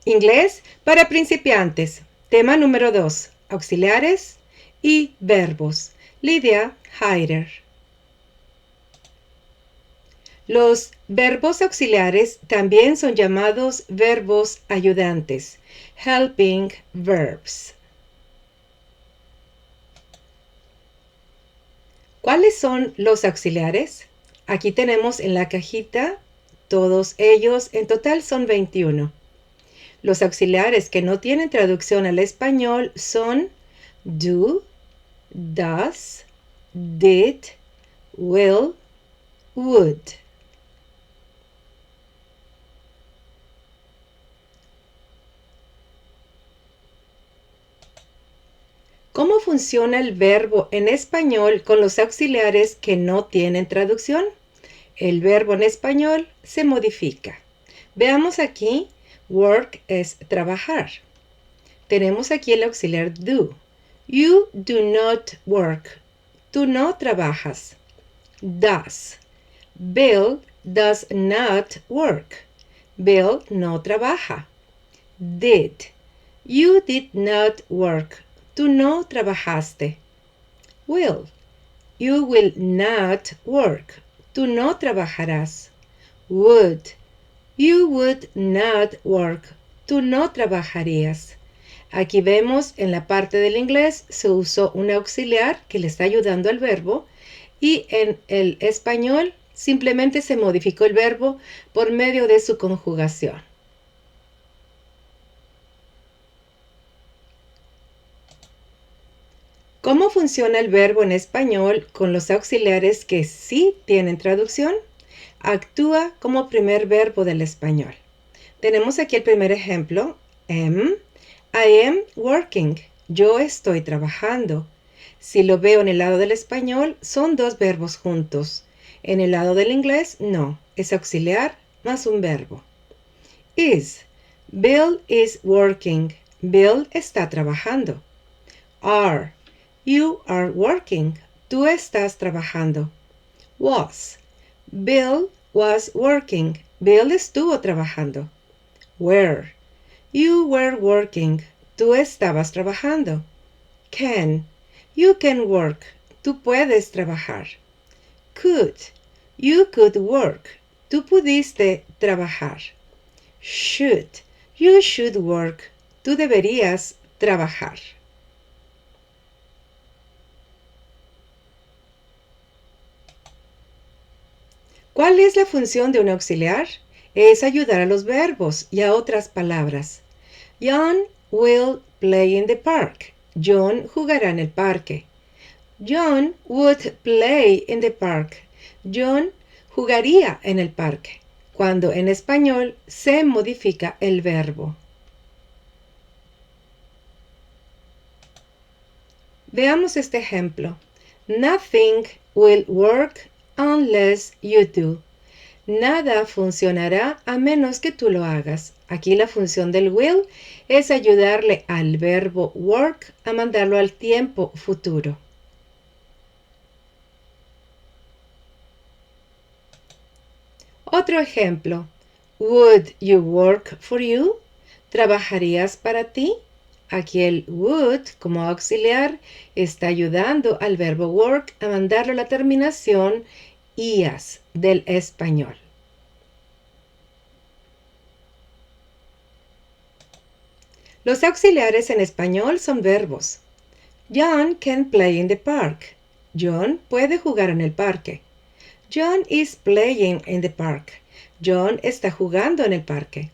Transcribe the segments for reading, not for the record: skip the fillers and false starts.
Inglés para principiantes. Tema número 2. Auxiliares y verbos. Lydia Heider. Los verbos auxiliares también son llamados verbos ayudantes, helping verbs. ¿Cuáles son los auxiliares? Aquí tenemos en la cajita todos ellos, en total son 21. Los auxiliares que no tienen traducción al español son do, does, did, will, would. ¿Cómo funciona el verbo en español con los auxiliares que no tienen traducción? El verbo en español se modifica. Veamos aquí, work es trabajar. Tenemos aquí el auxiliar do. You do not work. Tú no trabajas. Does. Bill does not work. Bill no trabaja. Did. You did not work. Tú no trabajaste. Will. You will not work. Tú no trabajarás. Would. You would not work. Tú no trabajarías. Aquí vemos en la parte del inglés se usó un auxiliar que le está ayudando al verbo y en el español simplemente se modificó el verbo por medio de su conjugación. ¿Cómo funciona el verbo en español con los auxiliares que sí tienen traducción? Actúa como primer verbo del español. Tenemos aquí el primer ejemplo. I am working. Yo estoy trabajando. Si lo veo en el lado del español, son dos verbos juntos. En el lado del inglés, no. Es auxiliar más un verbo. Is. Bill is working. Bill está trabajando. Are. You are working. Tú estás trabajando. Was. Bill was working. Bill estuvo trabajando. Were. You were working. Tú estabas trabajando. Can. You can work. Tú puedes trabajar. Could. You could work. Tú pudiste trabajar. Should. You should work. Tú deberías trabajar. ¿Cuál es la función de un auxiliar? Es ayudar a los verbos y a otras palabras. John will play in the park. John jugará en el parque. John would play in the park. John jugaría en el parque, cuando en español se modifica el verbo. Veamos este ejemplo. Nothing will work unless you do. Nada funcionará a menos que tú lo hagas. Aquí la función del will es ayudarle al verbo work a mandarlo al tiempo futuro. Otro ejemplo. Would you work for you? ¿Trabajarías para ti? Aquí el would como auxiliar está ayudando al verbo work a mandarlo a la terminación ias del español. Los auxiliares en español son verbos. John can play in the park. John puede jugar en el parque. John is playing in the park. John está jugando en el parque.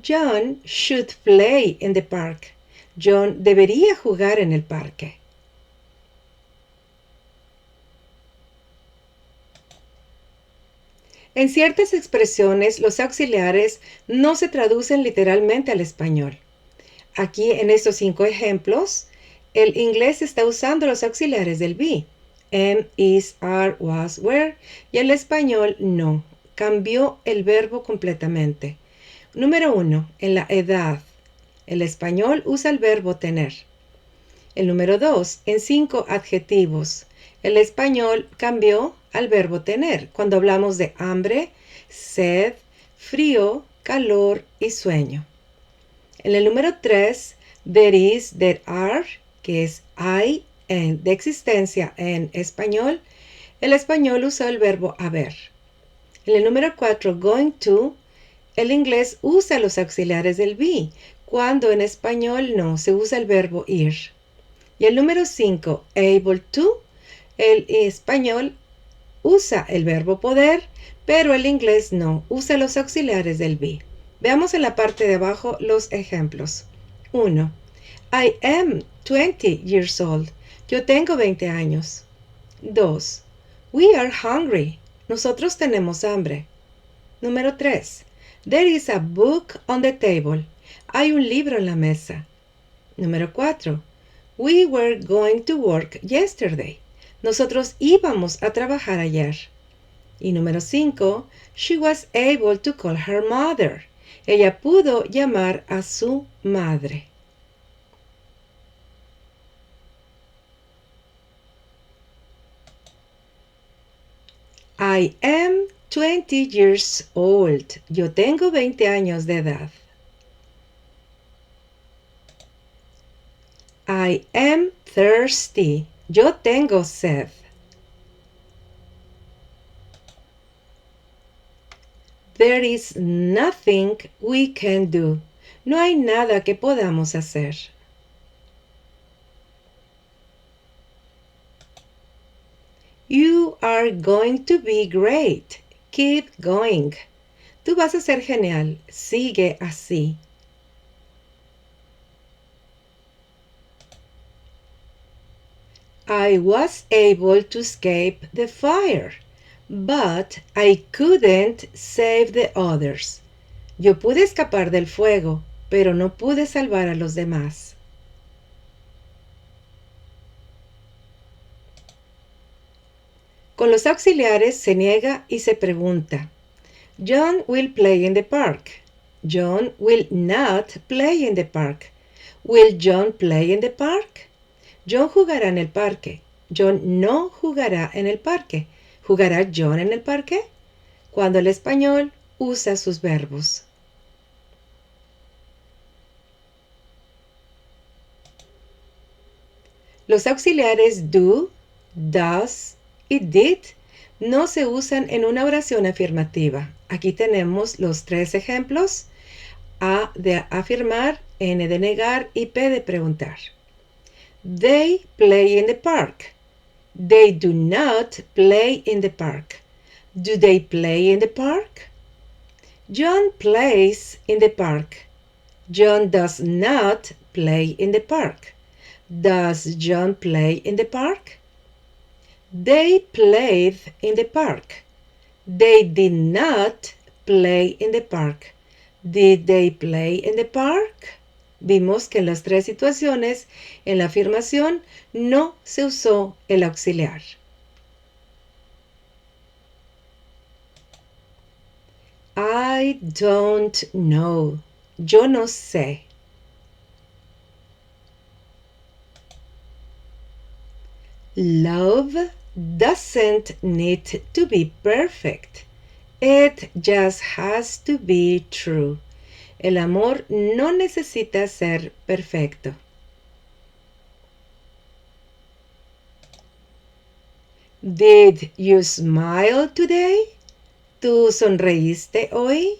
John should play in the park. John debería jugar en el parque. En ciertas expresiones, los auxiliares no se traducen literalmente al español. Aquí en estos 5 ejemplos, el inglés está usando los auxiliares del be. Am, is, are, was, were. Y el español no. Cambió el verbo completamente. Número 1. En la edad. El español usa el verbo tener. El número 2. En 5 adjetivos. El español cambió al verbo tener cuando hablamos de hambre, sed, frío, calor y sueño. En el número 3, there is, there are, que es hay de existencia en español, el español usa el verbo haber. En el número 4, going to, el inglés usa los auxiliares del be, cuando en español no, se usa el verbo ir. Y el número 5, able to, el español usa el verbo poder, pero el inglés no, usa los auxiliares del be. Veamos en la parte de abajo los ejemplos. 1. I am 20 years old. Yo tengo 20 años. 2. We are hungry. Nosotros tenemos hambre. Número 3. There is a book on the table. Hay un libro en la mesa. Número 4. We were going to work yesterday. Nosotros íbamos a trabajar ayer. Y número 5. She was able to call her mother. Ella pudo llamar a su madre. I am 20 years old. Yo tengo 20 años de edad. I am thirsty. Yo tengo sed. There is nothing we can do. No hay nada que podamos hacer. You are going to be great. Keep going. Tú vas a ser genial. Sigue así. I was able to escape the fire, but I couldn't save the others. Yo pude escapar del fuego, pero no pude salvar a los demás. Con los auxiliares se niega y se pregunta. John will play in the park. John will not play in the park. Will John play in the park? John jugará en el parque. John no jugará en el parque. ¿Jugará John en el parque? Cuando el español usa sus verbos. Los auxiliares do, does y did no se usan en una oración afirmativa. Aquí tenemos los 3 ejemplos. A de afirmar, N de negar y P de preguntar. They play in the park. They do not play in the park. Do they play in the park? John plays in the park. John does not play in the park. Does John play in the park? They played in the park. They did not play in the park. Did they play in the park? Vimos que en las 3 situaciones, en la afirmación, no se usó el auxiliar. I don't know. Yo no sé. Love doesn't need to be perfect. It just has to be true. El amor no necesita ser perfecto. Did you smile today? ¿Tú sonreíste hoy?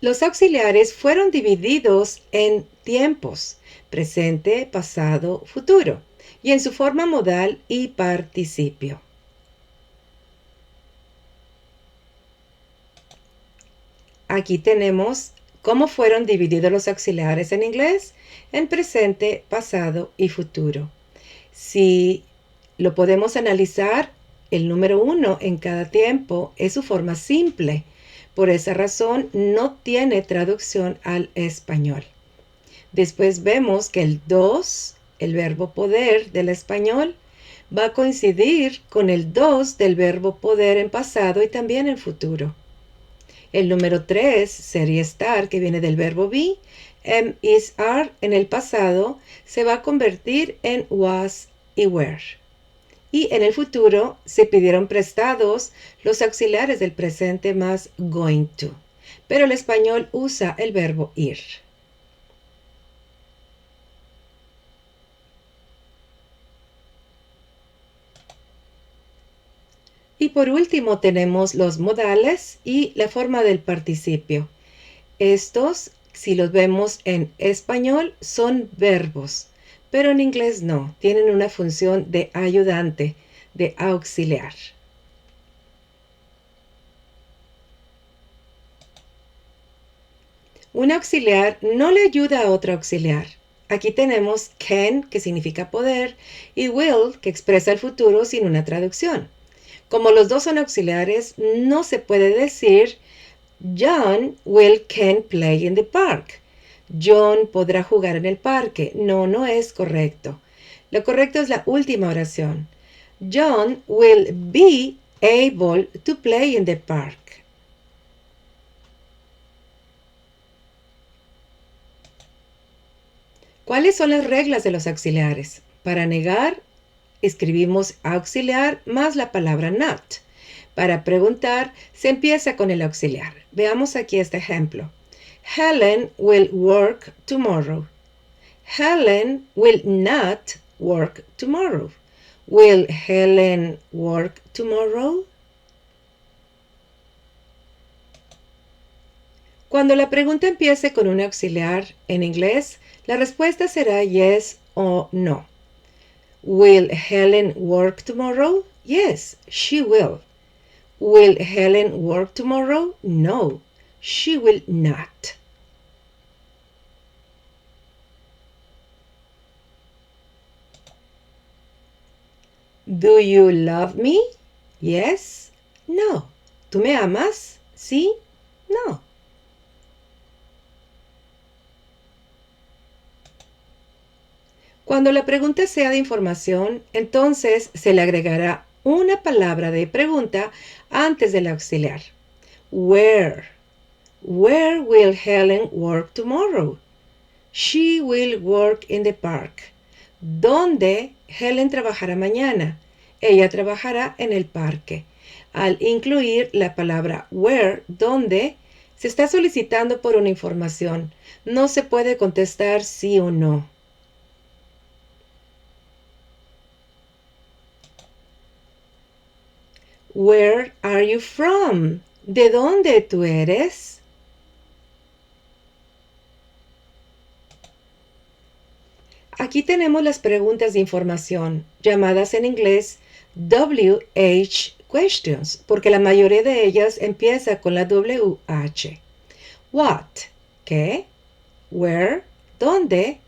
Los auxiliares fueron divididos en tiempos, presente, pasado, futuro, y en su forma modal y participio. Aquí tenemos cómo fueron divididos los auxiliares en inglés en presente, pasado y futuro. Si lo podemos analizar, el número 1 en cada tiempo es su forma simple. Por esa razón no tiene traducción al español. Después vemos que el 2, el verbo poder del español, va a coincidir con el 2 del verbo poder en pasado y también en futuro. El número 3, ser y estar, que viene del verbo be, am, is, are, en el pasado, se va a convertir en was y were. Y en el futuro se pidieron prestados los auxiliares del presente más going to. Pero el español usa el verbo ir. Y por último tenemos los modales y la forma del participio. Estos, si los vemos en español, son verbos, pero en inglés no, tienen una función de ayudante, de auxiliar. Un auxiliar no le ayuda a otro auxiliar. Aquí tenemos can, que significa poder, y will, que expresa el futuro sin una traducción. Como los dos son auxiliares, no se puede decir John can play in the park. John podrá jugar en el parque. No, no es correcto. Lo correcto es la última oración. John will be able to play in the park. ¿Cuáles son las reglas de los auxiliares? Para negar, escribimos auxiliar más la palabra not. Para preguntar, se empieza con el auxiliar. Veamos aquí este ejemplo. Helen will work tomorrow. Helen will not work tomorrow. Will Helen work tomorrow? Cuando la pregunta empiece con un auxiliar en inglés, la respuesta será yes o no. Will Helen work tomorrow? Yes, she will. Will Helen work tomorrow? No, she will not. Do you love me? Yes, no. ¿Tú me amas? Sí, no. Cuando la pregunta sea de información, entonces se le agregará una palabra de pregunta antes del auxiliar. Where? Where will Helen work tomorrow? She will work in the park. ¿Dónde Helen trabajará mañana? Ella trabajará en el parque. Al incluir la palabra where, donde, se está solicitando por una información. No se puede contestar sí o no. Where are you from? ¿De dónde tú eres? Aquí tenemos las preguntas de información, llamadas en inglés WH questions, porque la mayoría de ellas empieza con la WH. What? ¿Qué? Where? ¿Dónde?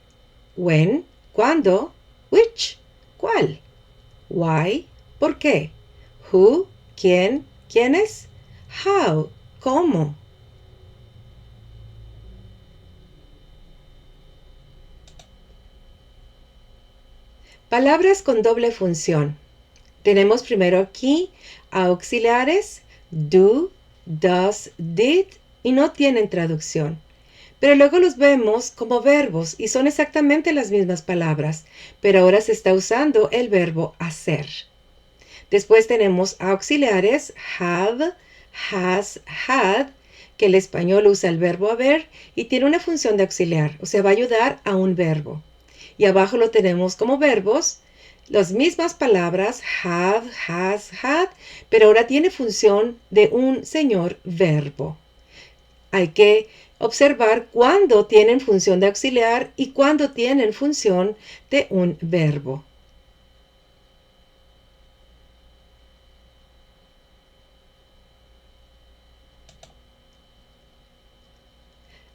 When? ¿Cuándo? Which? ¿Cuál? Why? ¿Por qué? Who? ¿Quién? ¿Quiénes? How? ¿Cómo? Palabras con doble función. Tenemos primero aquí auxiliares do, does, did y no tienen traducción. Pero luego los vemos como verbos y son exactamente las mismas palabras, pero ahora se está usando el verbo hacer. Después tenemos auxiliares have, has, had, que el español usa el verbo haber y tiene una función de auxiliar, o sea, va a ayudar a un verbo. Y abajo lo tenemos como verbos, las mismas palabras have, has, had, pero ahora tiene función de un señor verbo. Hay que observar cuándo tienen función de auxiliar y cuándo tienen función de un verbo.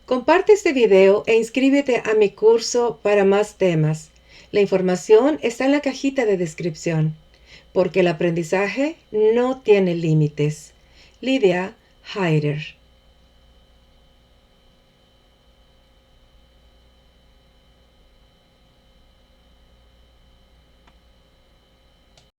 Comparte este video e inscríbete a mi curso para más temas. La información está en la cajita de descripción, porque el aprendizaje no tiene límites. Lydia Heider.